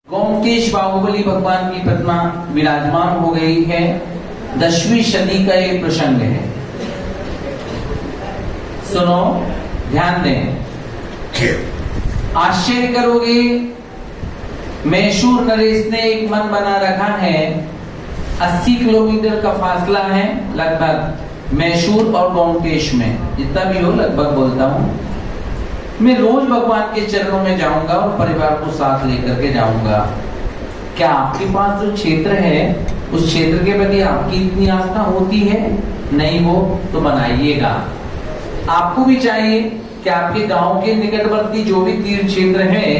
गोमकेश बाहुबली भगवान की प्रतिमा विराजमान हो गई है। 10वीं सदी का ये प्रसंग है। सुनो, ध्यान दें। आश्चर्य करोगे, मैसूर नरेश ने एक मन बना रखा है। 80 किलोमीटर का फासला है लगभग मैसूर और गोमकेश में, जितना भी हो लगभग बोलता हूं। मैं रोज भगवान के चरणों में जाऊंगा और परिवार को साथ लेकर के जाऊंगा। क्या आपके पास जो क्षेत्र है उस क्षेत्र के प्रति आपकी इतनी आस्था होती है? नहीं हो तो बनाइएगा। आपको भी चाहिए कि आपके गांव के निकटवर्ती जो भी तीर्थ क्षेत्र है,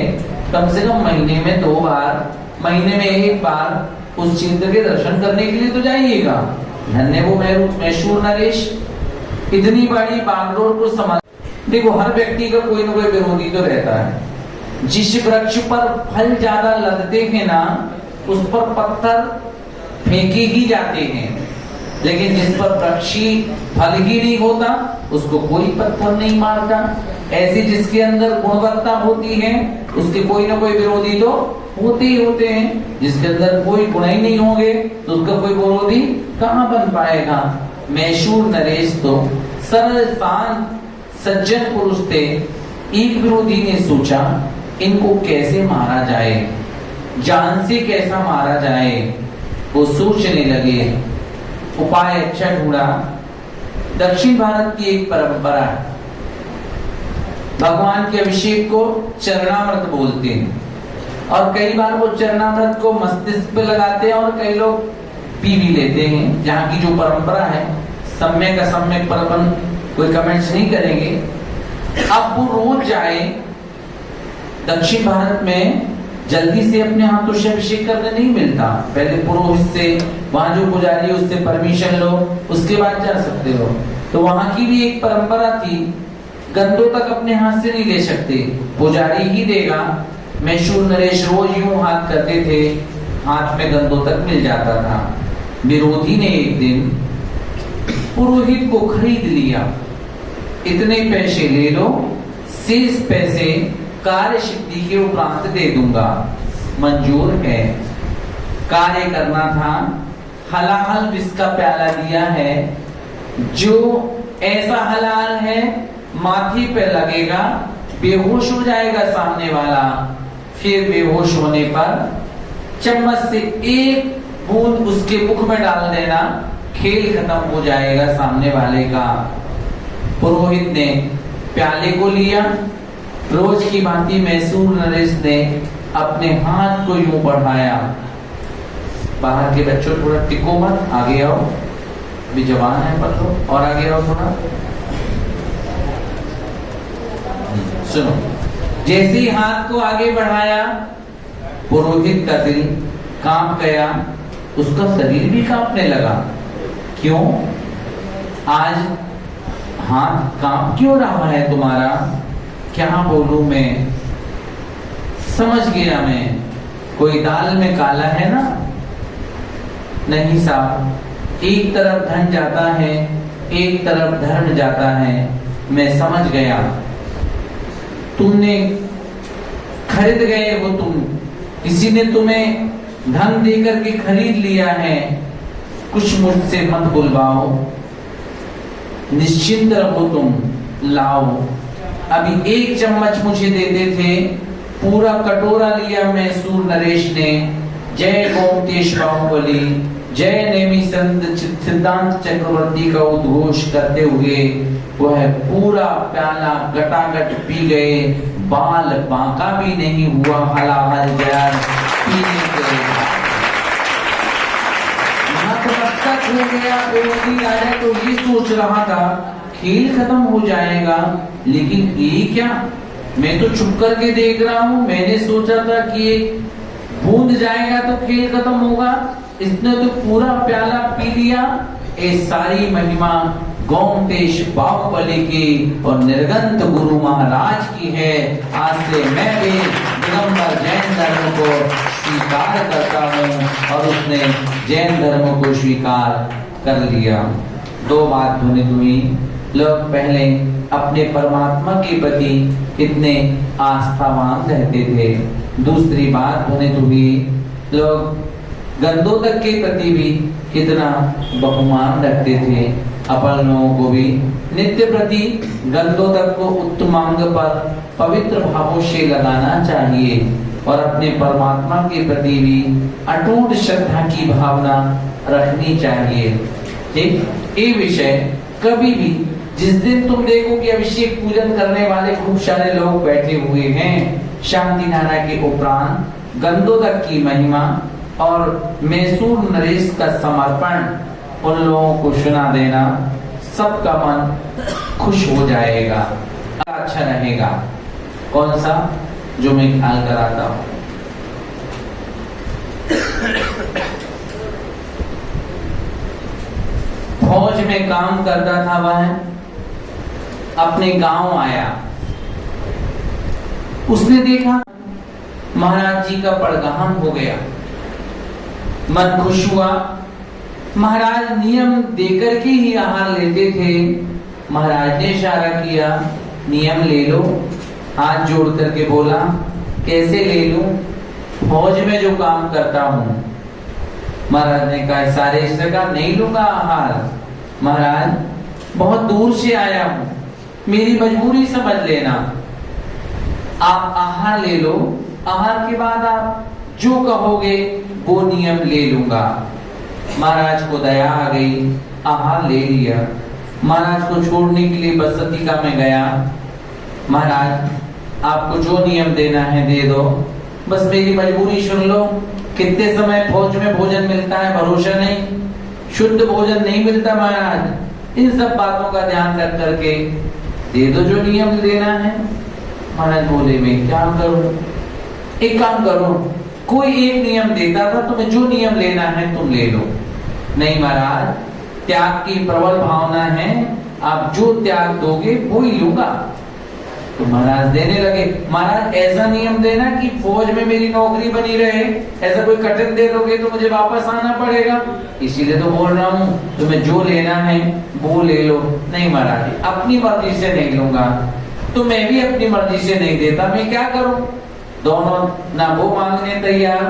कम से कम महीने में 2 बार, महीने में 1 बार उस क्षेत्र के दर्शन करने के लिए तो जाइएगा। धन्य वो मैसूर नरेश, इतनी बड़ी बागडोर को समझ। देखो, हर व्यक्ति का कोई ना कोई विरोधी तो रहता है। जिस वृक्ष पर फल ज्यादा लदते हैं ना, उस पर पत्थर फेंके ही जाते हैं, लेकिन जिस पर वृक्षी फल ही नहीं होता उसको कोई पत्थर नहीं मारता। ऐसे जिसके अंदर गुणवत्ता होती है उसके कोई ना कोई विरोधी तो होते ही होते हैं। जिसके अंदर कोई गुण ही नहीं होंगे तो उसका कोई विरोधी कहां बन पाएगा। मैसूर नरेश तो सरल शांत सज्जन पुरुष थे। एक विरोधी ने सोचा इनको कैसे मारा जाए, जान से कैसा मारा जाए। वो सोचने लगे, उपाय अच्छा ढूंढा। दक्षिण भारत की एक परंपरा है, भगवान के अभिषेक को चरणामृत बोलते हैं, और कई बार वो चरणामृत को मस्तिष्क पे लगाते हैं और कई लोग पी भी लेते हैं। जहाँ की जो परंपरा है, सम्यक असम्यक पर अपन कोई कमेंट्स नहीं करेंगे। अब वो रोज जाए दक्षिण भारत में, जल्दी से अपने हाथों से अभिषेक करने नहीं मिलता। पहले पुरोहित से, वहां जो पुजारी है उससे परमिशन लो, उसके बाद जा सकते हो। तो वहां की भी एक परंपरा थी, गंदों तक अपने हाथ से नहीं ले सकते, पुजारी ही देगा। मैसूर नरेश रोज यूं हाथ करते थे, हाथ में गंदों तक मिल जाता था। विरोधी ने एक दिन पुरोहित को खरीद लिया, इतने पैसे ले लो, शेष पैसे कार्य सिद्धि के उपरांत दे दूंगा। मंजूर है। कार्य करना था, हलाहल विष का प्याला दिया है, जो ऐसा हलाल है माथे पे लगेगा, बेहोश हो जाएगा सामने वाला। फिर बेहोश होने पर चम्मच से 1 बूंद उसके मुख में डाल देना, खेल खत्म हो जाएगा सामने वाले का। पुरोहित ने प्याले को लिया। रोज की भांति मैसूर नरेश ने अपने हाथ को यूं बढ़ाया। बाहर के बच्चों थोड़ा टिको मत, आगे आओ, अभी जवान है पत्रो, और आगे आओ थोड़ा। सुनो, जैसे ही हाथ को आगे बढ़ाया, पुरोहित का दिल कांप गया, उसका शरीर भी कांपने लगा। क्यों? आज हाथ कांप क्यों रहा है तुम्हारा? क्या बोलूं मैं? समझ गया मैं, कोई दाल में काला है ना? नहीं साहब, एक तरफ धन जाता है, एक तरफ धर्म जाता है। मैं समझ गया, तुमने खरीद गए हो, तुम किसी ने तुम्हें धन देकर के खरीद लिया है। कुछ मुझसे मत बुलवाओ, निश्चिंत रहो, तुम लाओ। अभी 1 चम्मच मुझे देते थे, पूरा कटोरा लिया मैसूर नरेश ने। जय गोमकेश बाहुबली, जय नेमी सिद्धांत चक्रवर्ती का उद्घोष करते हुए वह पूरा प्याला गटागट पी गए। बाल बांका भी नहीं हुआ, हलाहल जहर पीने के हो गया। विरोधी राजा तो ये सोच रहा था खेल खत्म हो जाएगा, लेकिन ये क्या, मैं तो छुप करके देख रहा हूँ। मैंने सोचा था कि एक बूंद जाएगा तो खेल खत्म होगा, इसने तो पूरा प्याला पी लिया। ये सारी महिमा गोमकेश बाहुबली की और निर्गंत गुरु महाराज की है। आज से मैं भी दिगंबर जैन धर्म को स्वीकार करता हूँ, और उसने जैन धर्म को स्वीकार कर लिया। 2 बात ध्वनित हुई। लोग पहले अपने परमात्मा के प्रति कितने आस्थावान रहते थे, दूसरी बात पुनित हुई, लोग गंधोदक के प्रति भी कितना बहुमान रखते थे। अपन लोगों को भी नित्य प्रति गंधोदक को उत्तमांग पर पवित्र भावों से लगाना चाहिए और अपने परमात्मा के प्रति भी अटूट श्रद्धा की भावना रखनी चाहिए। ठीक, ये विषय कभी भी जिस दिन तुम देखो कि अभिषेक पूजन करने वाले खूब सारे लोग बैठे हुए हैं, शांति नारायण के उपरांत गंधोदक की महिमा और मैसूर नरेश का समर्पण उन लोगों को सुना देना, सबका मन खुश हो जाएगा, अच्छा रहेगा। कौन सा? जो मैं ख्याल कराता हूं। फौज में काम करता था वह, अपने गांव आया, उसने देखा महाराज जी का पड़गाम हो गया, मन खुश हुआ। महाराज नियम देकर के ही आहार लेते थे। महाराज ने इशारा किया, नियम ले लो। हाथ जोड़ करके बोला, कैसे ले लूं? फौज में जो काम करता हूं। महाराज ने कहा, सारे इससे कहा नहीं लूंगा आहार। महाराज बहुत दूर से आया हूं, मेरी मजबूरी समझ लेना, आप आहार ले लो, आहार के बाद आप जो कहोगे वो नियम ले लूंगा। महाराज को दया आ गई, आहार ले लिया। महाराज को छोड़ने के लिए बसंती का में गया, महाराज आपको जो नियम देना है दे दो, बस मेरी मजबूरी सुन लो। कितने समय फौज में भोजन मिलता है भरोसा नहीं, शुद्ध भोजन नहीं मिलता महाराज। इन सब बातों का ध्यान रख करके दे दो जो नियम देना है। महाराज बोले, मैं क्या करूं? एक काम करो, कोई एक नियम देता था, तुम्हें जो नियम लेना है तुम ले लो। नहीं महाराज, त्याग की प्रबल भावना है, आप जो त्याग दोगे वो ही लूंगा। तो महाराज देने लगे। महाराज ऐसा नियम देना कि फौज में मेरी नौकरी बनी रहे, ऐसा कोई कठिन दे दोगे तो मुझे वापस आना पड़ेगा, इसीलिए तो बोल रहा हूँ तुम्हें जो लेना है वो ले लो। नहीं महाराज, अपनी मर्जी से नहीं लूंगा। तो मैं भी अपनी मर्जी से नहीं देता, मैं क्या करूं? दोनों, ना वो मांगने तैयार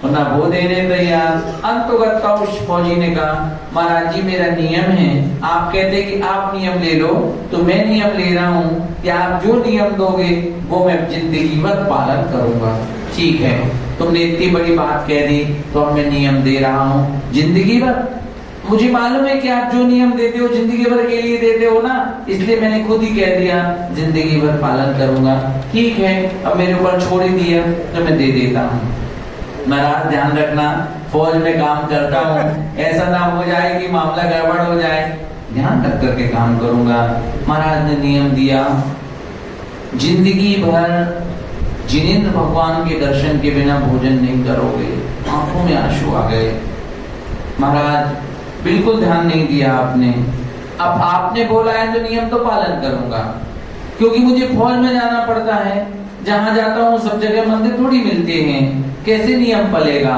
और ना वो देने तैयार। अंतगत उस फौजी ने कहा, महाराज जी मेरा नियम है, आप कहते कि आप नियम ले लो तो मैं नियम ले रहा हूँ कि आप जो नियम दोगे वो मैं जिंदगी भर पालन करूंगा। ठीक है, तुमने इतनी बड़ी बात कह दी तो अब मैं नियम दे रहा हूँ जिंदगी भर। मुझे मालूम है कि आप जो नियम देते हो जिंदगी भर के लिए देते हो ना, इसलिए मैंने खुद ही कह दिया जिंदगी भर पालन करूंगा। ठीक है, अब मेरे ऊपर छोड़ ही दिया तो मैं दे देता हूँ। महाराज ध्यान रखना, फौज में काम करता हूँ, ऐसा ना हो जाए कि मामला गड़बड़ हो जाए, ध्यान रख करके काम करूंगा। महाराज ने नियम दिया, जिंदगी भर जिनेंद्र भगवान के दर्शन के बिना भोजन नहीं करोगे। आंखों में आंसू आ गए। महाराज बिल्कुल ध्यान नहीं दिया आपने, अब आपने बोला है तो नियम तो पालन करूंगा, क्योंकि मुझे फौज में जाना पड़ता है, जहां जाता हूं सब जगह मंदिर थोड़ी मिलते हैं, कैसे नियम पलेगा?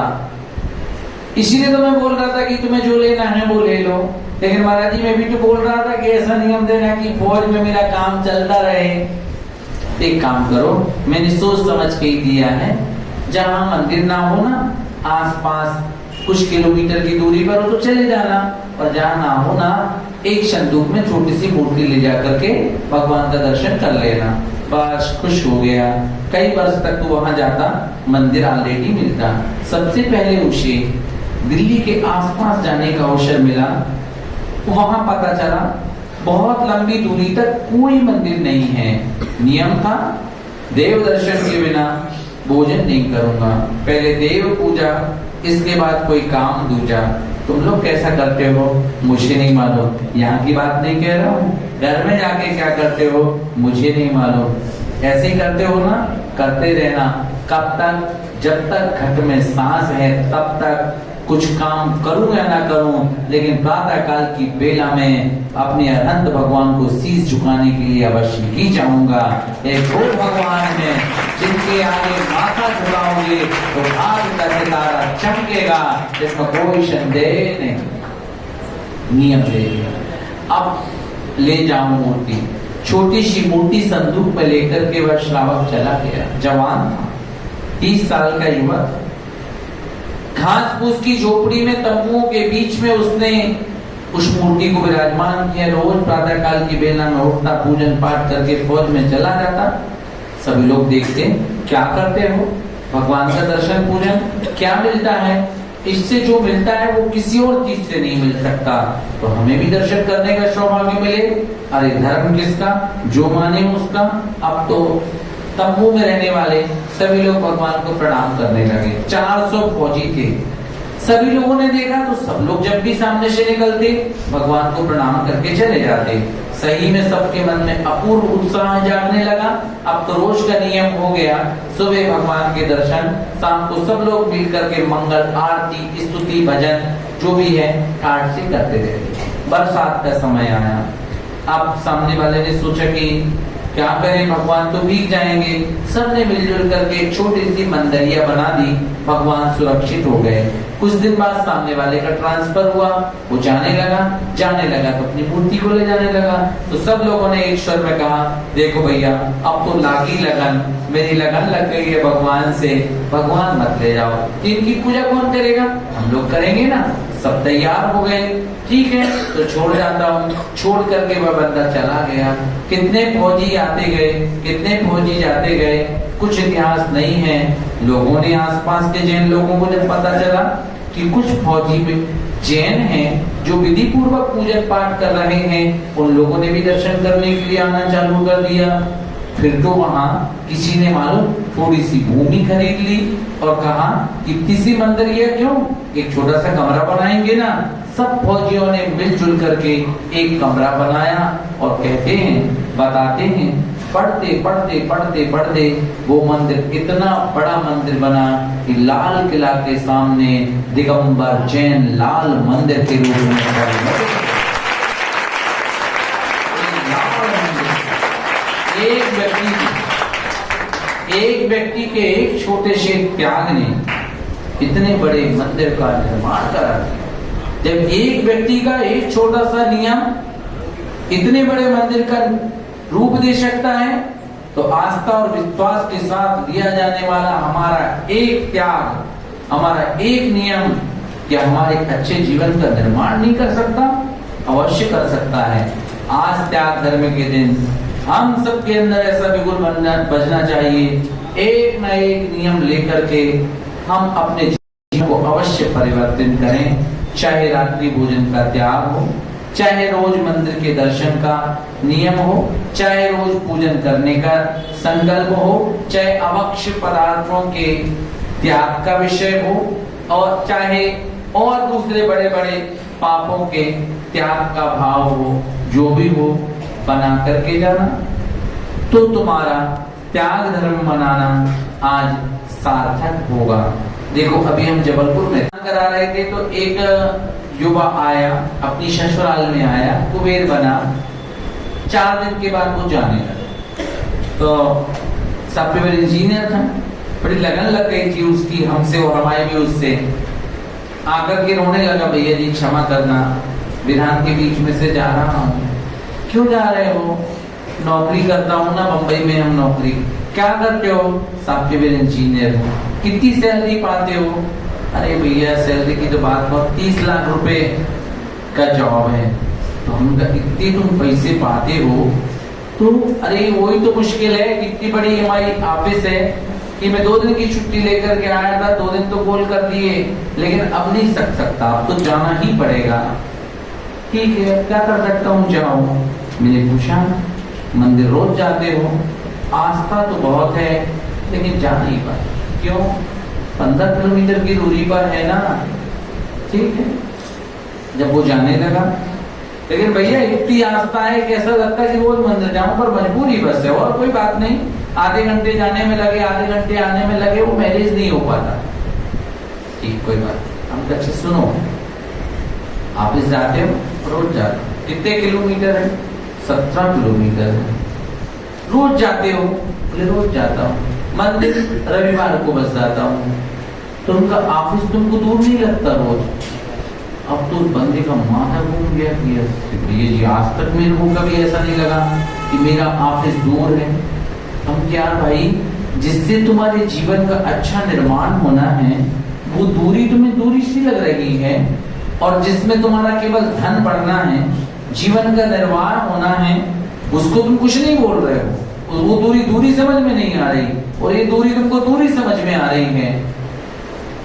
इसीलिए तो मैं बोल रहा था कि तुम्हें जो लेना है वो ले लो। लेकिन महाराज जी मैं भी तो बोल रहा था कि ऐसा नियम देना कि फौज में मेरा काम चलता रहे। एक काम करो, मैंने सोच समझ के ही दिया है, जहां मंदिर ना हो ना, आसपास कुछ किलोमीटर की दूरी पर हो तो चले जाना, और जहां ना हो ना, एक संदूक में छोटी सी मूर्ति ले जा करके भगवान का दर्शन कर लेना। बस खुश हो गया। कई वर्ष तक तो वहां जाता, मंदिर ऑलरेडी मिलता। सबसे पहले उसे दिल्ली के आसपास जाने का अवसर मिला, वहां पता चला बहुत लंबी दूरी तक कोई मंदिर नहीं है। नियम था, देव दर्शन के बिना भोजन नहीं करूंगा, पहले देव पूजा, इसके बाद कोई काम दूजा। तुम लोग कैसा करते हो मुझे नहीं मालूम, यहाँ की बात नहीं कह रहा हूँ, घर में जाके क्या करते हो मुझे नहीं मालूम। ऐसे ही करते हो ना, करते रहना। कब तक? जब तक घट में सांस है तब तक कुछ काम करूं या ना करूं, लेकिन प्रातः काल की बेला में अपने अनंत भगवान को शीश झुकाने के लिए अवश्य ही जाऊंगा। एक वो भगवान है जिनके आगे माथा झुकाओगे तो आज का सितारा चमकेगा, जिसमें कोई संदेह नहीं। नियम ले लिया। अब ले जाऊं मूर्ति, छोटी सी मूर्ति संदूक में लेकर के वह श्रावक चला गया। जवान था, 30 साल का युवक घास फूस की झोपड़ी में तंबुओं के बीच में उसने उस मूर्ति को विराजमान किया। रोज प्रातः काल की बेला में उठता, पूजन पाठ करके फौज में चला जाता। सभी लोग देखते, क्या करते हो? भगवान का दर्शन पूजन। क्या मिलता है? इससे जो मिलता है वो किसी और चीज से नहीं मिल सकता। तो हमें भी दर्शन करने का सौभाग्य मिले। अरे धर्म किसका? जो माने उसका। अब तो तंबू में रहने वाले सभी लोग भगवान को प्रणाम करने लगे। 400 फौजी थे। सभी लोगों ने देखा तो सब लोग जब भी सामने से निकलते भगवान को प्रणाम करके चले जाते। सही में सबके मन में अपूर्व उत्साह जागने लगा। अब तो रोज का नियम हो गया, सुबह भगवान के दर्शन, शाम को सब लोग मिलकर के मंगल आरती, स्तुति, भजन जो भी है ठाठ से करते थे। बरसात का समय आया। अब सामने वाले ने सोचा कि क्या करें, भगवान तो भीग जाएंगे। सबने मिलजुल करके एक छोटी सी मंदिरिया बना दी। भगवान सुरक्षित हो गए। कुछ दिन बाद सामने वाले का ट्रांसफर हुआ, वो जाने लगा तो अपनी मूर्ति को ले जाने लगा। तो सब लोगों ने एक स्वर में कहा, देखो भैया अब तो लागी लगन, मेरी लगन लग गई है भगवान से, भगवान मत ले जाओ। इनकी पूजा कौन करेगा? हम लोग करेंगे ना। सब तैयार हो गए, ठीक है तो छोड़ जाता हूँ। छोड़ करके वह बंदा चला गया। कितने फौजी आते गए, कितने फौजी जाते गए, कुछ इतिहास नहीं है। लोगों ने, आसपास के जैन लोगों को जब पता चला कि कुछ फौजी जैन हैं जो विधि पूर्वक पूजन पाठ कर रहे हैं, उन लोगों ने भी दर्शन करने के लिए आना चालू कर दिया। फिर तो वहां किसी ने मालूम थोड़ी सी भूमि खरीद ली और कहा इतनी सी मंदिरिया क्यों, एक छोटा सा कमरा बनाएंगे ना। सब फौजियों ने मिलजुल करके एक कमरा बनाया और कहते हैं, बताते हैं, पढ़ते वो मंदिर इतना बड़ा मंदिर बना कि लाल किला के सामने दिगंबर जैन लाल मंदिर के रूप में एक व्यक्ति के एक छोटे से त्याग ने इतने बड़े मंदिर का निर्माण करा दिया। जब एक व्यक्ति का एक छोटा सा नियम इतने बड़े मंदिर का रूप दे सकता है, तो आस्था और विश्वास के साथ दिया जाने वाला हमारा एक त्याग, हमारा एक नियम क्या हमारे अच्छे जीवन का निर्माण नहीं कर सकता? अवश्य कर सकता है। आज त्याग धर्म के दिन हम सबके अंदर ऐसा बिल्कुल बजना चाहिए। एक न एक नियम लेकर के हम अपने जीवन को अवश्य परिवर्तित करें। चाहे रात्रि भोजन का त्याग हो, चाहे रोज मंदिर के दर्शन का नियम हो, चाहे रोज पूजन करने का संकल्प हो, चाहे अभक्ष्य पदार्थों के त्याग का विषय हो, और चाहे और दूसरे बड़े बड़े पापों के त्याग का भाव हो, जो भी हो बना करके जाना, तो तुम्हारा त्याग धर्म मनाना आज सार्थक होगा। देखो अभी हम जबलपुर में करा रहे थे तो एक युवा आया, अपनी ससुराल में आया, कुबेर बना। 4 दिन के बाद वो जाने लगा। तो सॉफ्टवेयर इंजीनियर था, बड़ी लगन लग गई थी उसकी हमसे और हमारी भी उससे। आकर के रोने लगा, भैया जी क्षमा करना, विधान के बीच में से जा रहा हूँ। क्यों जा रहे हो? नौकरी करता हूँ ना, बम्बई में हम नौकरी। क्या करते हो? सॉफ्टवेयर इंजीनियर हो। कितनी सैलरी पाते हो? अरे भैया सैलरी की तो बात बहुत, 30 लाख रुपए का जॉब है। तो हम इतने तुम पैसे पाते हो तो अरे वही तो मुश्किल है, कितनी बड़ी हमारी ऑफिस है कि मैं 2 दिन की छुट्टी लेकर के आया था, 2 दिन तो कॉल कर दिए, लेकिन अब नहीं सकता, अब तो जाना ही पड़ेगा। ठीक है क्या कर सकता हूँ, जाओ। मैंने पूछा मंदिर रोज जाते हो? आस्था तो बहुत है लेकिन जा नहीं पाते। क्यों? 15 किलोमीटर की दूरी पर है ना। ठीक है, जब वो जाने लगा, लेकिन भैया इतनी आस्था है कि ऐसा लगता है कि रोज मंदिर जाऊं, पर मजबूरी बस है, और कोई बात नहीं। आधे घंटे जाने में लगे, आधे घंटे आने में लगे, वो मैनेज नहीं हो पाता। ठीक कोई बात। हम अच्छा सुनो, ऑफिस जाते हो? रोज जाते हो। कितने किलोमीटर है? 17 किलोमीटर है। रोज जाते हो? बोले रोज जाता हूँ। मंदिर रविवार को बस जाता हूँ। तो उनका ऑफिस तुमको दूर नहीं लगता रोज? अब तो बंदे का माथा घूम गया कि भैया जी आज तक मेरे को कभी ऐसा नहीं लगा कि मेरा ऑफिस दूर है। हम क्या भाई जिससे तुम्हारे जीवन का अच्छा निर्माण होना है, वो दूरी तुम्हें दूरी सी लग रही है, और जिसमें तुम्हारा केवल धन बढ़ना है, जीवन का निर्वाह होना है, उसको तुम कुछ नहीं बोल रहे हो। वो दूरी दूरी समझ में नहीं आ रही, और ये दूरी तुमको दूरी समझ में आ रही है।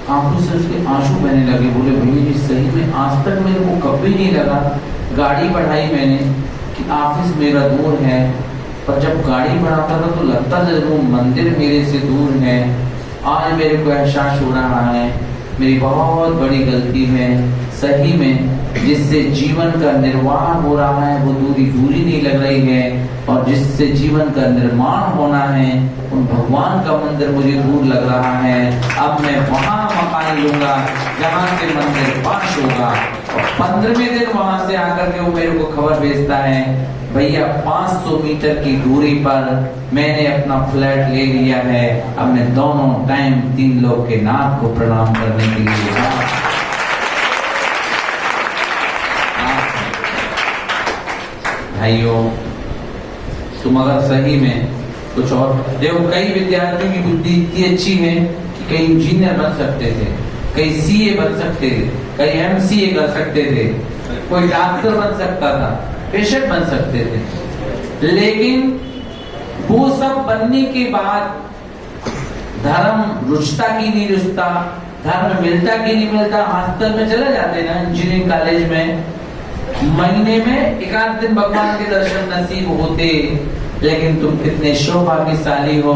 आंखों से उसके आंसू बहने लगे। बोले भैया जी सही में आज तक मेरे को कभी नहीं लगा, गाड़ी बढ़ाई मैंने कि ऑफिस मेरा दूर है, पर जब गाड़ी बढ़ाता था तो लगता था वो मंदिर मेरे से दूर है। आज मेरे को एहसास हो रहा है मेरी बहुत बड़ी गलती है। सही में जिससे जीवन का निर्वाह हो रहा है वो दूरी दूरी नहीं लग रही है, और जिससे जीवन का निर्माण होना है उन भगवान का मंदिर मुझे दूर लग रहा है। अब मैं वहां मकान लूंगा जहां से मंदिर पास होगा। और 15वें दिन वहां से आकर के वो मेरे को खबर भेजता है, भैया 500 मीटर की दूरी पर मैंने अपना फ्लैट ले लिया है। अब मैं दोनों टाइम 3 लोग के नाथ को प्रणाम करने के लिए भाइयों, तुम अगर सही में कुछ और देखो, कई विद्यार्थियों की बुद्धि इतनी अच्छी है कि कई इंजीनियर बन सकते थे, कई सीए बन सकते थे, कई एमसीए कर सकते थे, कोई डॉक्टर बन सकता था, पेशेंट बन सकते थे, लेकिन वो सब बनने के बाद धर्म रुचता की नहीं रुचता, धर्म मिलता की नहीं मिलता। हॉस्टल में चले जाते ना इंजीनियरिंग कॉलेज में, महीने में 1 दिन भगवान के दर्शन नसीब होते, लेकिन तुम कितने सौभाग्यशाली हो,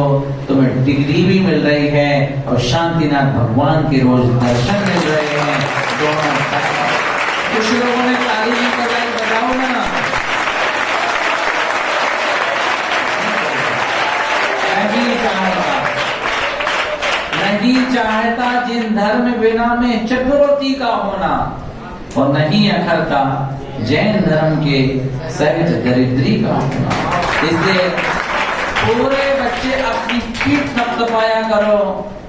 तुम्हें डिग्री भी मिल रही है और शांतिनाथ भगवान के रोज दर्शन मिल रहे हैं। दोनों कुछ लोगों ने ताली भी बजाई, बजाओ ना। नहीं चाहता जिन धर्म बिना में चक्रवर्ती का होना, और नहीं अखरता जैन धर्म के सहज दरिद्री का होना। इसलिए पूरे बच्चे अपनी पीठ थपथपाया करो,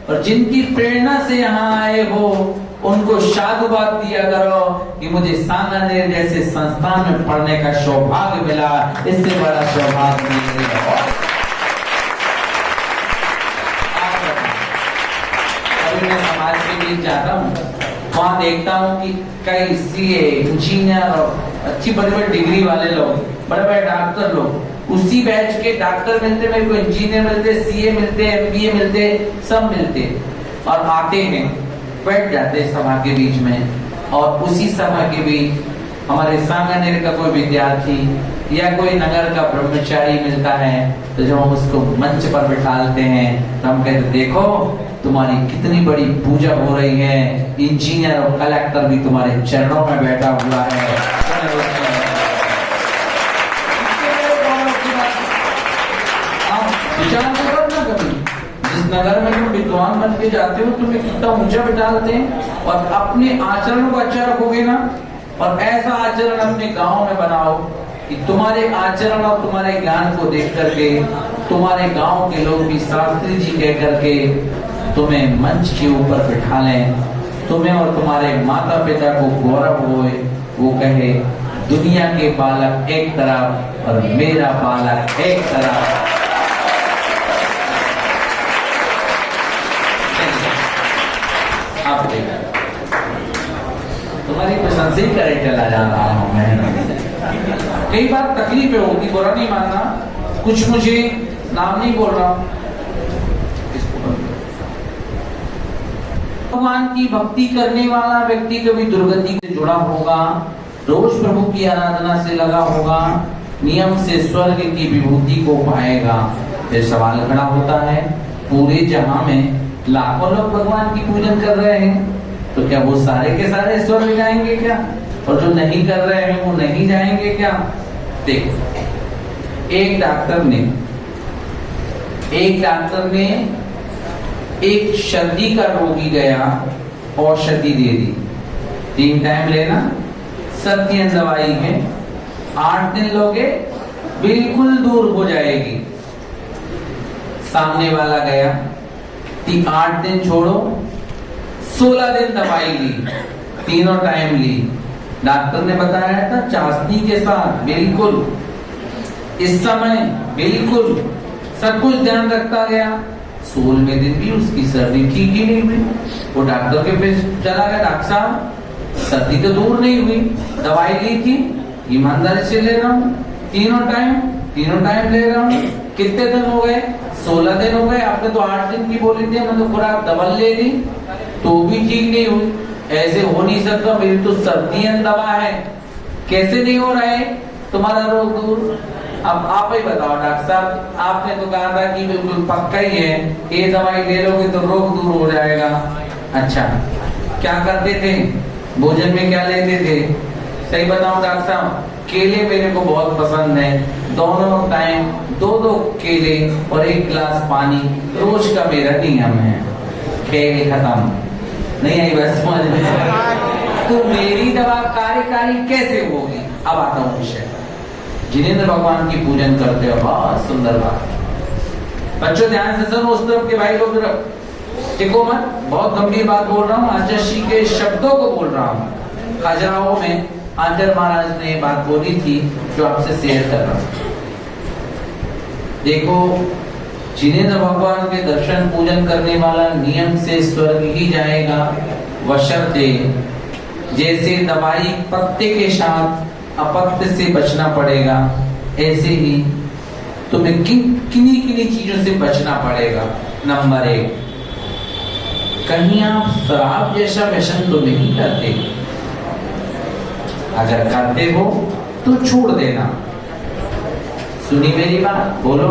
और जिनकी प्रेरणा से यहाँ आए हो उनको साधुवाद दिया करो कि मुझे सांगानेर जैसे संस्थान में पढ़ने का सौभाग्य मिला। इससे बड़ा सौभाग्य नहीं मिलेगा। अभी मैं समाज के बीच जाता हूँ, वहाँ देखता हूँ कि कई सीए, इंजीनियर और अच्छी बड़ी बड़ी डिग्री वाले लोग, बड़े बड़े डॉक्टर लोग, उसी बैच के डॉक्टर मिलते, मेरे को इंजीनियर मिलते, सीए मिलते, एमबीए मिलते, सब मिलते, और आते हैं बैठ जाते सभा के बीच में। और उसी सभा के बीच हमारे सांगानेर का कोई विद्यार्थी या कोई नगर का ब्रह्मचारी मिलता है, तो जब हम उसको मंच पर बिठाते हैं तो हम कहते देखो तुम्हारी कितनी बड़ी पूजा हो रही है, इंजीनियर और कलेक्टर भी तुम्हारे चरणों में बैठा हुआ है। विचार करो ना कभी, जिस नगर में तुम विद्वान बन के जाते हो तुम्हें कितना ऊंचा बिठाते हैं, और अपने आचरण को अच्छा रखोगे ना, और ऐसा आचरण अपने गांव में बनाओ कि तुम्हारे आचरण और तुम्हारे ज्ञान को देख करके तुम्हारे गांव के लोग भी शास्त्री जी कह करके तुम्हें मंच के ऊपर बिठा लें, तुम्हें और तुम्हारे माता पिता को गौरव होए, वो कहे दुनिया के बालक एक तरफ और मेरा बालक एक तरफ। आप देखा तुम्हारी प्रशंसा ही करे चला जा रहा हूं मैं। कई बार तकलीफें होती, बुरा नहीं मानना, कुछ मुझे नाम नहीं बोल रहा। भगवान की भक्ति करने वाला व्यक्ति कभी दुर्गति से जुड़ा होगा, रोज प्रभु की आराधना से लगा होगा, नियम से स्वर्ग की विभूति को पाएगा। फिर सवाल खड़ा होता है, पूरे जहां में लाखों लोग भगवान की पूजन कर रहे हैं, तो क्या वो सारे के सारे स्वर्ग जाएंगे क्या? और जो नहीं कर रहे हैं वो नहीं जाएंगे क्या? देखो, एक डॉक्टर ने एक सर्दी का रोगी गया, औषधि दे दी, 3 टाइम लेना, सर्दियां दवाई है, 8 दिन लोगे बिल्कुल दूर हो जाएगी। सामने वाला गया, 8 दिन छोड़ो, 16 दिन दवाई ली, तीनों टाइम ली। डॉक्टर ने बताया था चाशनी के साथ, बिल्कुल इस समय बिल्कुल सब कुछ ध्यान रखता गया, 16वें दिन भी उसकी सर्दी ठीक ही नहीं हुई। वो डॉक्टर के पास चला गया, डॉक्टर साहब सर्दी तो दूर नहीं हुई, दवाई ली थी, ईमानदारी से ले रहा हूँ, तीनों टाइम ले रहा हूँ, कितने दिन हो गए? 16 दिन हो गए। आपने तो 8 दिन की बोली थी, मैंने तो खुराक डबल ले ली तो भी ठीक नहीं हुई। ऐसे हो नहीं सकता, मेरी तो सर्दियन दवा है, कैसे नहीं हो रहा है तुम्हारा रोग दूर? अब आप ही बताओ डॉक्टर साहब, आपने तो कहा था कि बिल्कुल पक्का ही है, ये दवाई ले लोगे तो रोग दूर हो जाएगा। अच्छा, क्या करते थे? भोजन में क्या लेते थे? सही बताओ डॉक्टर साहब। केले मेरे को बहुत पसंद है, दोनों टाइम 2-2 केले और 1 गिलास पानी रोज का मेरा नियम है। खेल खत्म। नहीं आई बस समझ में? तो मेरी दवा कार्यकारी कैसे होगी? अब आता हूँ विषय। जिनेंद्र भगवान की पूजन करते हो, बहुत सुंदर बात। बच्चों ध्यान से सुनो, उस तरफ के भाई लोग टिको मत, बहुत गंभीर बात बोल रहा हूँ, आचार्य जी के शब्दों को बोल रहा हूँ। खजुराहो में आचार्य महाराज ने बात बोली थी जो आपसे शेयर कर रहा हूँ। देखो, जिनेंद्र भगवान के दर्शन पूजन करने वाला नियम से स्वर्ग ही जाएगा, बशर्ते जैसे दवाई पत्ते के साथ अपत्य से बचना पड़ेगा, ऐसे ही तुम्हें किन्हीं चीजों से बचना पड़ेगा। नंबर 1, कहीं आप शराब जैसा व्यसन तो नहीं करते? अगर करते हो तो छोड़ देना। सुनी मेरी बात? बोलो।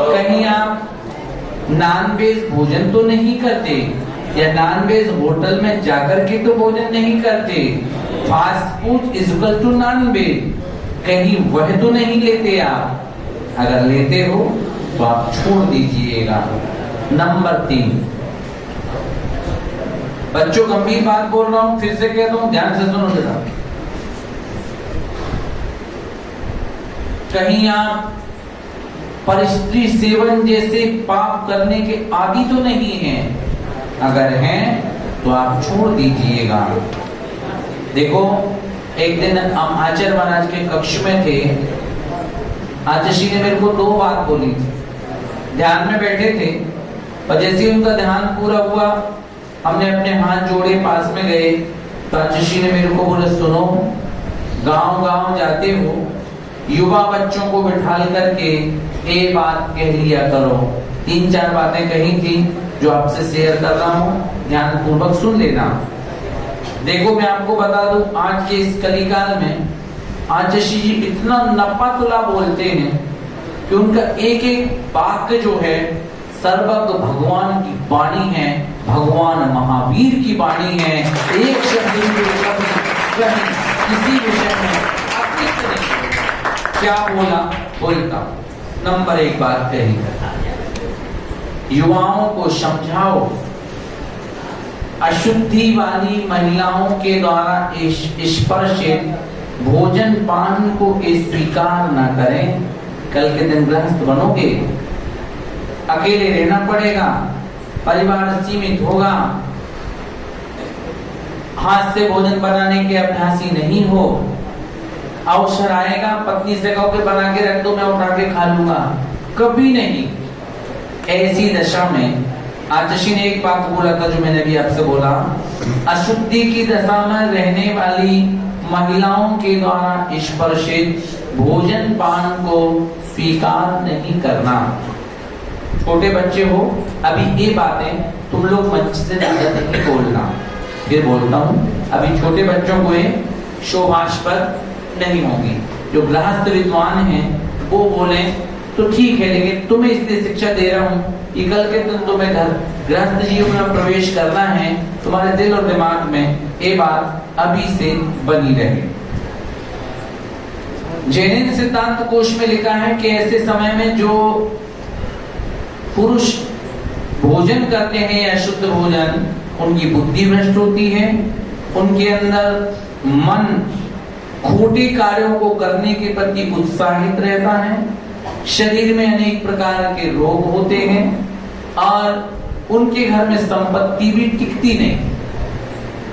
कहीं आप नॉनवेज भोजन तो नहीं करते, या नॉनवेज होटल में जाकर के तो भोजन नहीं करते? Fast food is equal to non veg, कहीं वह तो नहीं लेते आप? अगर लेते हो तो आप छोड़ दीजिएगा। नंबर 3, बच्चों गंभीर बात बोल रहा हूं, फिर से कहता हूं, ध्यान से सुनो जरा। कहीं आप परिस्त्री सेवन जैसे पाप करने के आदी तो नहीं हैं? अगर हैं तो आप छोड़ दीजिएगा। देखो, एक दिन हम आचार्य महाराज के कक्ष में थे, आचार्य जी ने मेरे को 2 बात बोली थी। ध्यान में बैठे थे और जैसे ही उनका ध्यान पूरा हुआ, हमने अपने हाथ जोड़े, पास में गए तो आचार्य जी ने मेरे को बोले, सुनो, गांव-गांव जाते हो, युवा बच्चों को बिठाल करके ये बात कह लिया करो। 3-4 बातें कही थी जो आपसे शेयर कर रहा हूँ, ध्यान पूर्वक सुन लेना। देखो, मैं आपको बता दूं, आज के इस कलिकाल में आचार्य जी इतना नपा-तुला बोलते हैं कि उनका एक-एक वाक्य जो है सर्वज्ञ भगवान की वाणी है, भगवान महावीर की वाणी है। एक शब्द किसी विषय में अतिरिक्त नहीं। क्या बोला? बोलता। नंबर 1 बात कही, युवाओं को समझाओ, अशुद्धि वाली महिलाओं के द्वारा स्पर्शित भोजन पान को स्वीकार न करें। कल के दिन गृहस्थ बनोगे, अकेले रहना पड़ेगा, परिवार सीमित होगा, हाथ से भोजन बनाने के अभ्यासी नहीं हो, अवसर आएगा पत्नी से कहो कि बना के रख दो, मैं उठा के खा लूंगा, कभी नहीं। ऐसी दशा में आचार्य जी ने एक बात बोला था जो मैंने भी आपसे बोला, अशुद्धि की दशा में रहने वाली महिलाओं के द्वारा स्पर्शित भोजन पान को स्वीकार नहीं करना। छोटे बच्चे हो, अभी ये बातें तुम लोग मंच से ज्यादा नहीं बोलना। फिर बोलता हूँ, अभी छोटे बच्चों को शोभास्पद नहीं होगी। जो गृहस्थ विद्वान हैं वो बोले तो ठीक है, लेकिन तुम्हें इसलिए शिक्षा दे रहा हूँ कि कल के दिन तुम्हें घर गृहस्थ जीवन में प्रवेश करना है, तुम्हारे दिल और दिमाग में ये बात अभी से बनी रहे। जैन सिद्धांत कोश में लिखा है कि ऐसे समय में जो पुरुष भोजन करते हैं या शुद्ध भोजन, उनकी बुद्धि भ्रष्ट होती है, उनके अंदर मन खोटे कार्यों को करने के प्रति उत्साहित रहता है, शरीर में अनेक प्रकार के रोग होते हैं और उनके घर में संपत्ति भी टिकती नहीं।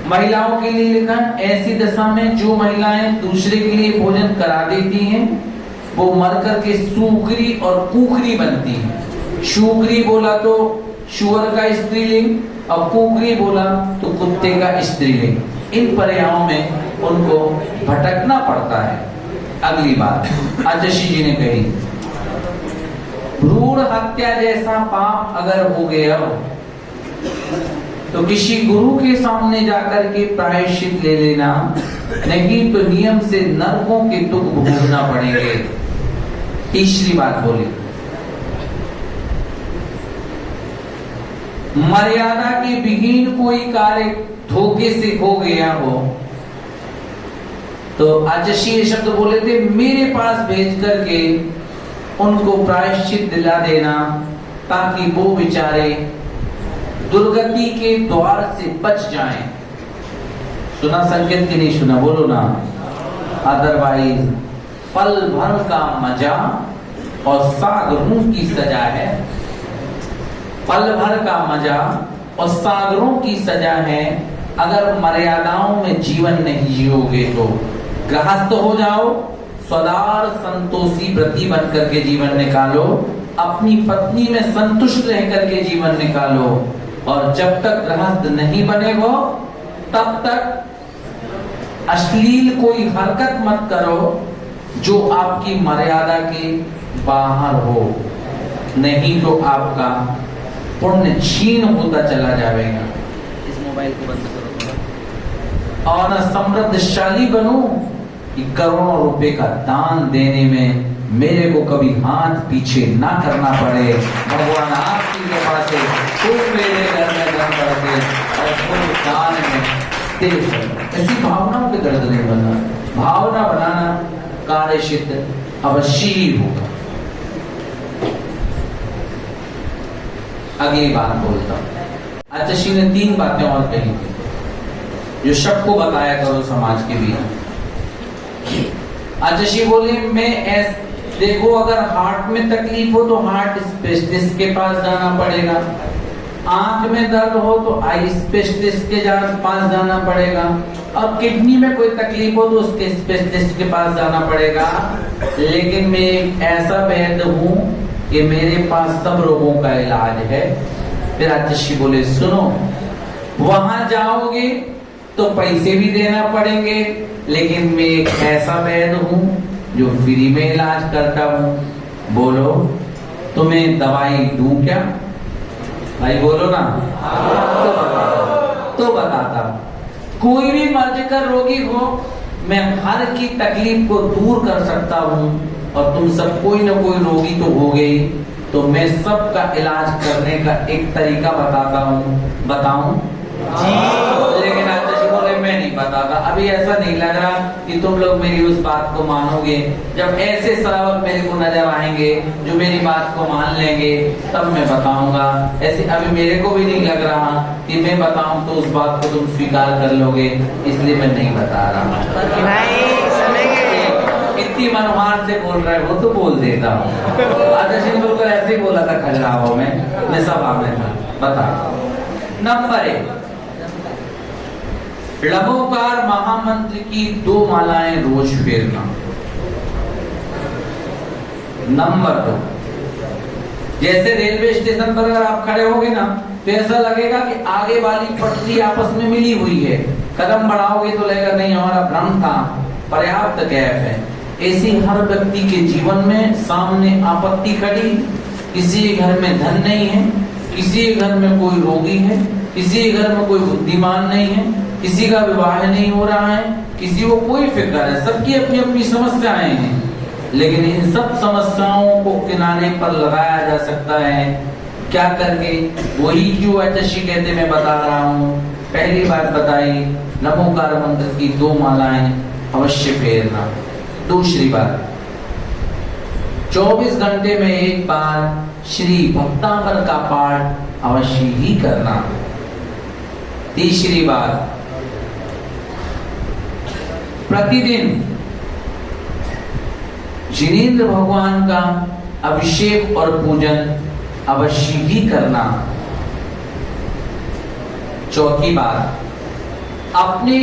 महिलाओं के लिए लिखा, ऐसी दशा में जो महिलाएं दूसरे के लिए भोजन करा देती हैं वो मरकर के सूखरी और कुखरी बनती हैं। शुक्री बोला तो शुअर का स्त्रीलिंग, और कुकरी बोला तो कुत्ते का स्त्रीलिंग। इन पर्यायों में उनको भटकना पड़ता है। अगली बात अजशी जी ने कही, भ्रूण हत्या जैसा पाप अगर हो गया तो किसी गुरु के सामने जाकर के प्रायश्चित ले लेना, नहीं तो नियम से नरकों के दुख भोगना पड़ेंगे। तीसरी बात बोली, मर्यादा के विहीन कोई कार्य धोखे से हो गया हो तो अजशी ये शब्द बोले थे, मेरे पास भेज करके उनको प्रायश्चित दिला देना, ताकि वो बेचारे दुर्गति के द्वार से बच जाएं। सुना संकेत की नहीं सुना? बोलो ना। अदरवाइज पल भर का मजा और सागरों की सजा है। पल भर का मजा और सागरों की सजा है अगर मर्यादाओं में जीवन नहीं जियोगे तो। गृहस्थ हो जाओ, सदार संतोषी व्रती बन करके जीवन निकालो, अपनी पत्नी में संतुष्ट रह करके जीवन निकालो, और जब तक गृहस्थ नहीं बनेगो तब तक अश्लील कोई हरकत मत करो जो आपकी मर्यादा के बाहर हो, नहीं तो आपका पुण्य क्षीण होता चला जाएगा। इस मोबाइल को बंद करो थोड़ा। और समृद्धशाली बनूं कि करोड़ों रुपए का दान देने में मेरे को कभी हाथ पीछे ना करना पड़े। भगवान आपकी कृपा से खूब मेरे घर में धन करके और खूब दान में दे सके। ऐसी भावनाओं के दर्द नहीं बनना, भावना बनाना कार्य सिद्ध अवश्य ही होगा। अगली बात बोलता हूं। अजशी ने 3 बातें और कही थी जो सबको बताया करो समाज के बीच। अजशी बोले, मैं देखो अगर हार्ट में तकलीफ हो तो हार्ट स्पेशलिस्ट के पास जाना पड़ेगा, आंख में दर्द हो तो आई स्पेशलिस्ट के पास जाना पड़ेगा, और किडनी में कोई तकलीफ हो तो उसके स्पेशलिस्ट के पास जाना पड़ेगा, लेकिन मैं एक ऐसा वैद्य हूं कि मेरे पास सब रोगों का इलाज है। फिर अजशी बोले, सुनो, वहां जाओगे तो पैसे भी देना पड़ेंगे, लेकिन मैं एक ऐसा वैद्य हूं जो फ्री में इलाज करता हूं। बोलो तुम्हें दवाई दूं क्या? भाई बोलो ना। तो बताता हूं। कोई भी मर्ज का रोगी हो, मैं हर की तकलीफ को दूर कर सकता हूं, और तुम सब कोई ना कोई रोगी तो हो गई, तो मैं सबका इलाज करने का एक तरीका बताता हूं। बताऊं? लेकिन अजशी बोले, मैं नहीं बताता। अभी ऐसा नहीं लग रहा कि तुम लोग मेरी उस बात को मानोगे। जब ऐसे श्रावक मेरे को नजर आएंगे जो मेरी बात को मान लेंगे, तब मैं बताऊंगा। ऐसे अभी मेरे को भी नहीं लग रहा कि मैं बताऊं तो उस बात को तुम स्वीकार कर लोगे, इसलिए मैं नहीं बता रहा। इतनी मनोहार से बोल रहे हो तो बोल देता हूँ। अजशी बोलकर ऐसे ही बोला था खजुराहो में, मैं सभा में था। बता। नंबर 1, लबोकार महामंत्र की 2 मालाएं रोज फेरना। नंबर 2, जैसे रेलवे स्टेशन पर अगर आप खड़े होगे ना तो ऐसा लगेगा कि आगे वाली पटरी आपस में मिली हुई है। कदम बढ़ाओगे तो लगेगा नहीं, हमारा भ्रम था, पर्याप्त गैप है। ऐसी हर व्यक्ति के जीवन में सामने आपत्ति खड़ी। किसी के घर में धन नहीं है, किसी के घर में कोई रोगी है, किसी के घर में कोई बुद्धिमान नहीं है, किसी का विवाह नहीं हो रहा है, किसी को कोई फिक्र है, सबकी अपनी अपनी समस्याएं हैं। लेकिन इन सब समस्याओं को किनारे पर लगाया जा सकता है क्या करके? वही जो अजशी कहते मैं बता रहा हूँ। पहली बात बताई, नमोकार मंत्र की 2 मालाएं अवश्य फेरना। दूसरी बात, 24 घंटे में एक बार श्री भक्तांबर का पाठ अवश्य ही करना। तीसरी बात, प्रतिदिन जिनेंद्र भगवान का अभिषेक और पूजन अवश्य ही करना। चौथी बात, अपने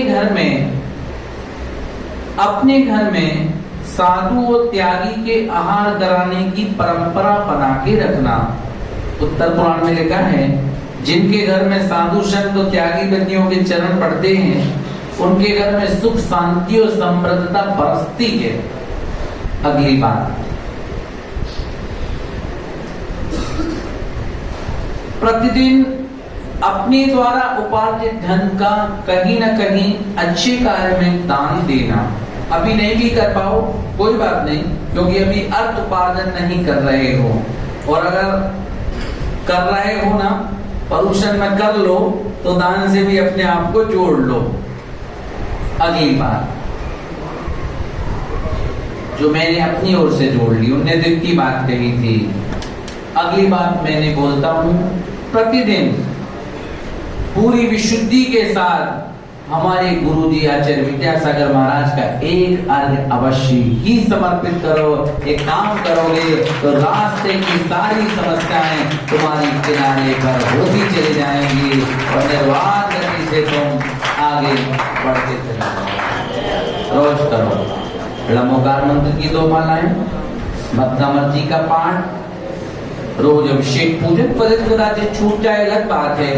घर में साधु और त्यागी के आहार कराने की परंपरा बना के रखना। उत्तर पुराण में लिखा है, जिनके घर में साधु संत और त्यागी व्यक्तियों के चरण पड़ते हैं, उनके घर में सुख शांति और समृद्धता बरसती है। अगली बात, प्रतिदिन अपने द्वारा उपार्जित धन का कहीं न कहीं अच्छे कार्य में दान देना। अभी नहीं भी कर पाओ कोई बात नहीं, क्योंकि अभी अर्थ उपार्जन नहीं कर रहे हो, और अगर कर रहे हो ना, परुषण में कर लो तो दान से भी अपने आप को जोड़ लो। अगली बात जो मैंने अपनी ओर से जोड़ ली, उनने तो इतनी बात कही थी। अगली बात मैंने बोलता हूं, प्रतिदिन पूरी विशुद्धि के साथ हमारे गुरुजी आचार्य विद्यासागर महाराज का एक अर्घ्य अवश्य ही समर्पित करो। एक काम करोगे तो रास्ते की सारी समस्याएं तुम्हारी किनारे पर होती चली जाएंगी और निर्वाण गति से तुम आगे बढ़ते चले जाओगे। रोज करो लमोकार मंत्र की 2 मालाएं, भक्तामर जी का पाठ, रोज अभिषेक पूजन। पवित्र कदाचित छूट जाए अलग बात है।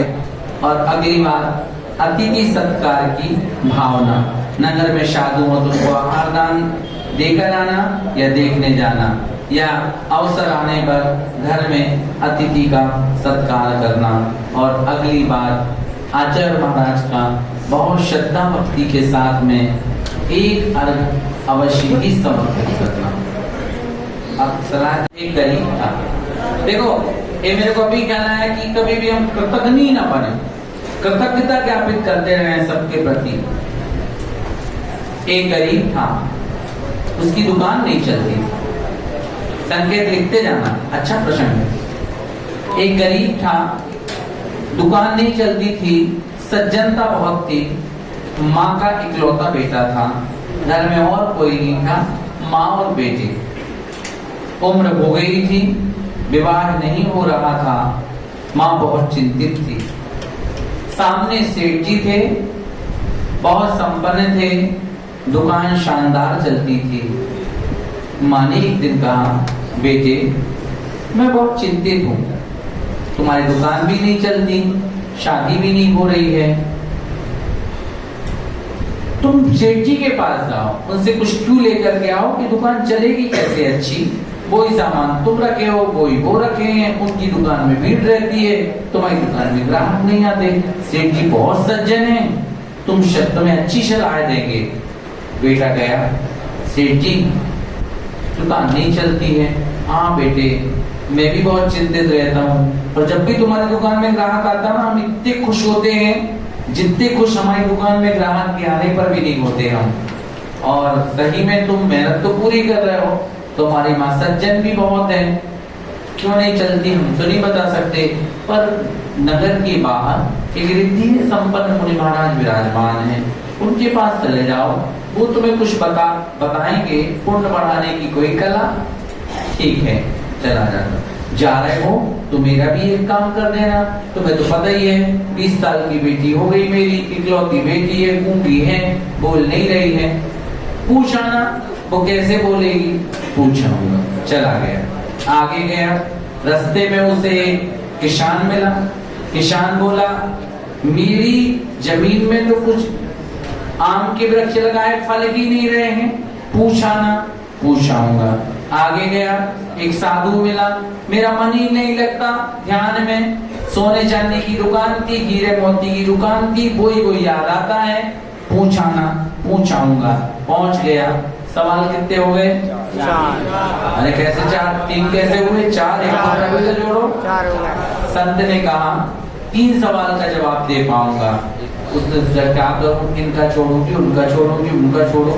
और अगली बात, अतिथि सत्कार की भावना। नगर में साधु हो तो उनको आहार दान देकर आना या देखने जाना, या अवसर आने पर घर में अतिथि का सत्कार करना। और अगली बात, आचार्य महाराज का बहुत श्रद्धा भक्ति के साथ में एक अर्घ्य अवश्य ही समर्पित करना। अब सलाह एक गरीब था, देखो ये मेरे को अभी कहना है कि कभी भी हम कृतज्ञ ना बने, कृतज्ञता ज्ञापित करते रहे सबके प्रति। एक गरीब था, उसकी दुकान नहीं चलती, संकेत लिखते जाना, अच्छा प्रसंग है। एक गरीब था, दुकान नहीं चलती थी, सज्जनता बहुत थी, माँ का इकलौता बेटा था, घर में और कोई नहीं था, माँ और बेटे। उम्र हो गई थी, विवाह नहीं हो रहा था, माँ बहुत चिंतित थी। सामने सेठ जी थे, बहुत संपन्न थे, दुकान शानदार चलती थी। माँ ने एक दिन कहा, बेटे मैं बहुत चिंतित हूँ, तुम्हारी दुकान भी नहीं चलती, शादी भी नहीं हो रही है, तुम सेठ जी के पास जाओ, उनसे कुछ क्यों लेकर के आओ कि दुकान चलेगी कैसे अच्छी। वही सामान तुम रखे हो, वही वो रखे हैं, उनकी दुकान में भीड़ रहती है, तुम्हारी दुकान में ग्राहक नहीं आते। सेठ जी बहुत सज्जन हैं, तुम्हें अच्छी सलाह देंगे। बेटा गया, सेठ जी दुकान नहीं चलती है। हाँ बेटे, मैं भी बहुत चिंतित रहता हूँ, और जब भी तुम्हारी दुकान में ग्राहक आता है ना, हम इतने खुश होते हैं जितने खुश हमारी दुकान में ग्राहक के आने पर भी नहीं होते हम। और सही में तुम मेहनत तो पूरी कर रहे हो, तुम्हारी माँ सज्जन भी बहुत है, क्यों नहीं चलती हम तो नहीं बता सकते। पर नगर के बाहर एक रिद्धि संपन्न मुनि महाराज विराजमान हैं, उनके पास चले जाओ, वो तुम्हें कुछ बताएंगे पुण्य बढ़ाने की कोई कला। ठीक है, चला जाता। जा रहे हो तो मेरा भी एक काम कर देना, तुम्हें तो पता ही है 20 साल की बेटी हो गई मेरी, इकलौती बेटी है, गूंगी है, बोल नहीं रही है, पूछ आना। वो कैसे बोलेगी, पूछूंगा। चला गया, आगे गया, रास्ते में उसे किसान मिला। किसान बोला, मेरी जमीन में तो कुछ आम के वृक्ष लगाए, फल ही नहीं रहे हैं, पूछाना। पूछाऊंगा। आगे गया, एक साधु मिला, मेरा मन ही नहीं लगता ध्यान में, सोने चांदी की दुकान थी, हीरे मोती की दुकान थी, वही याद आता है, पूछाना। पूछाऊंगा। पहुंच गया, सवाल कितने हो गए? 4। अरे कैसे 4? 3 कैसे हुए? 4 एक तो जोड़ो, 4 हो गए। संत ने कहा 3 सवाल का जवाब दे पाऊंगा। उसने क्या करूं, इनका छोड़ूंगी, उनका छोड़ूंगी, उनका छोड़ू।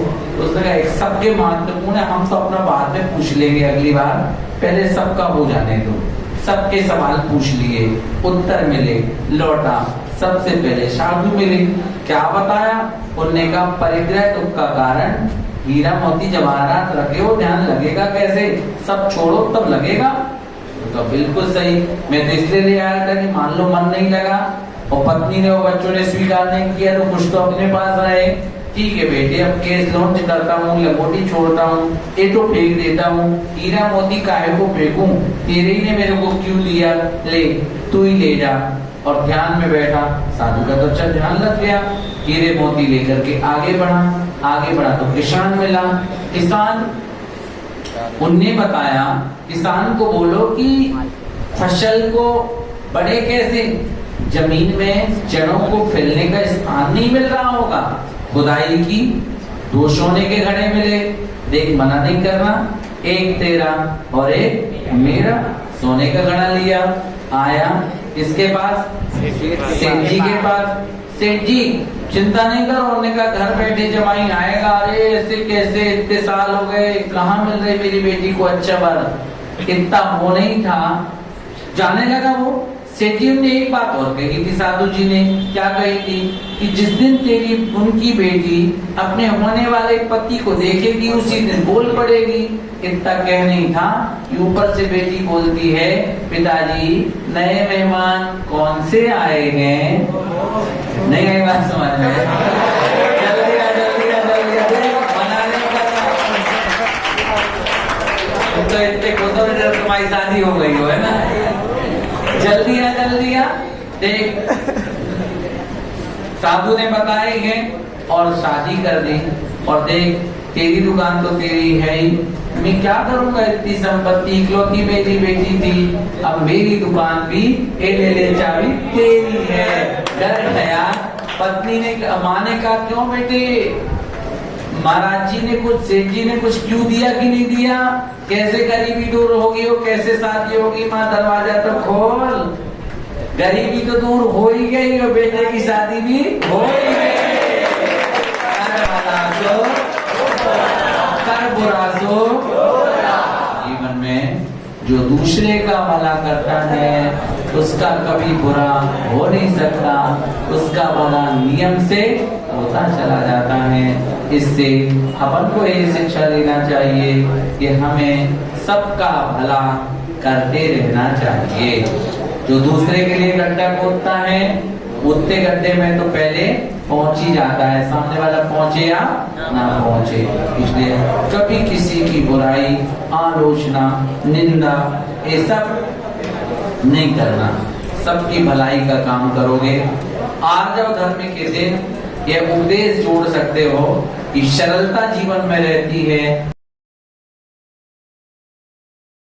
उसने कहा सबके महत्वपूर्ण है, हम तो अपना बाद में पूछ लेंगे अगली बार, पहले सबका हो जाने दो। सबके सवाल पूछ लिए, उत्तर मिले, लौटा। सबसे पहले साधु मिले, क्या बताया? उन्होंने कहा परिग्रह दुख का कारण हीरा मोती जवाहरात रखे हो, ध्यान लगेगा कैसे, सब छोड़ो तब लगेगा। तो बिल्कुल सही, मैं तो इसलिए ले आया था कि मान लो मन नहीं लगा और पत्नी ने और बच्चों ने स्वीकार नहीं किया तो कुछ तो अपने पास रहे। ठीक है बेटे, अब केस लॉन्च करता हूँ, लंगोटी छोड़ता हूँ, ये तो फेंक देता हूँ, हीरा मोती काहे को फेंकूं, तेरे ही ने मेरे को क्यों दिया, ले तू ही ले जा। और ध्यान में बैठा, साधु का तो अच्छा ध्यान लग गया, हीरे मोती लेकर के आगे बढ़ा तो किसान मिला। किसान, उनने बताया किसान को बोलो कि फसल को बड़े कैसे, जमीन में जड़ों को फैलने का स्थान नहीं मिल रहा होगा, खुदाई की, 2 सोने के घड़े मिले, देख मना नहीं करना, एक तेरा और एक मेरा, सोने का घड़ा लिया, आया किसके पास, सेठ जी के पास। सेठ जी चिंता नहीं करो, उन्होंने कहा घर बैठे जमाई आएगा, अरे ऐसे कैसे, इतने साल हो गए, कहाँ मिल रही मेरी बेटी को अच्छा बर, इतना वो नहीं था। जाने लगा वो, सेठ जी ने एक बात और कही थी, साधु जी ने क्या कही थी कि जिस दिन तेरी उनकी बेटी अपने होने वाले पति को देखेगी उसी दिन बोल पड़ेगी। इतना कह नहीं था कि ऊपर से बेटी बोलती है, पिताजी नए मेहमान कौन से आए हैं, नहीं आई बात समझ में, जल्दी आ बनाने का तो इतने खुदों में तुम्हारी शादी हो गई हो, है ना, जल्दी आ देख। साधु ने बताए हैं और शादी कर दी, और देख तेरी दुकान तो तेरी है ही, मैं क्या करूंगा, इतनी संपत्ति, इकलौती मेरी बेटी थी, अब मेरी दुकान भी ले चाबी तेरी है। डर गया, पत्नी ने, माँ ने कहा क्यों बेटे, महाराज जी ने कुछ, सेठ जी ने कुछ क्यों दिया कि नहीं दिया, कैसे गरीबी दूर होगी, वो कैसे शादी होगी, माँ दरवाजा तो खोल, गरीबी तो दूर हो ही गई और बेटे की शादी भी हो ही गई। कर बुरा सो, जीवन में जो दूसरे का भला करता है उसका कभी बुरा हो नहीं सकता, उसका भला नियम से होता चला जाता है। इससे अपन को ये शिक्षा लेना चाहिए कि हमें सबका भला करते रहना चाहिए। जो दूसरे के लिए गड्ढा खोदता है उतने गड्ढे में तो पहले पहुंच ही जाता है, सामने वाला पहुंचे या ना पहुंचे। इसलिए कभी किसी की बुराई, आलोचना, निंदा ये सब नहीं करना, सबकी भलाई का काम करोगे। आर्जव धर्म के दिन यह उपदेश जोड़ सकते हो कि सरलता जीवन में रहती है।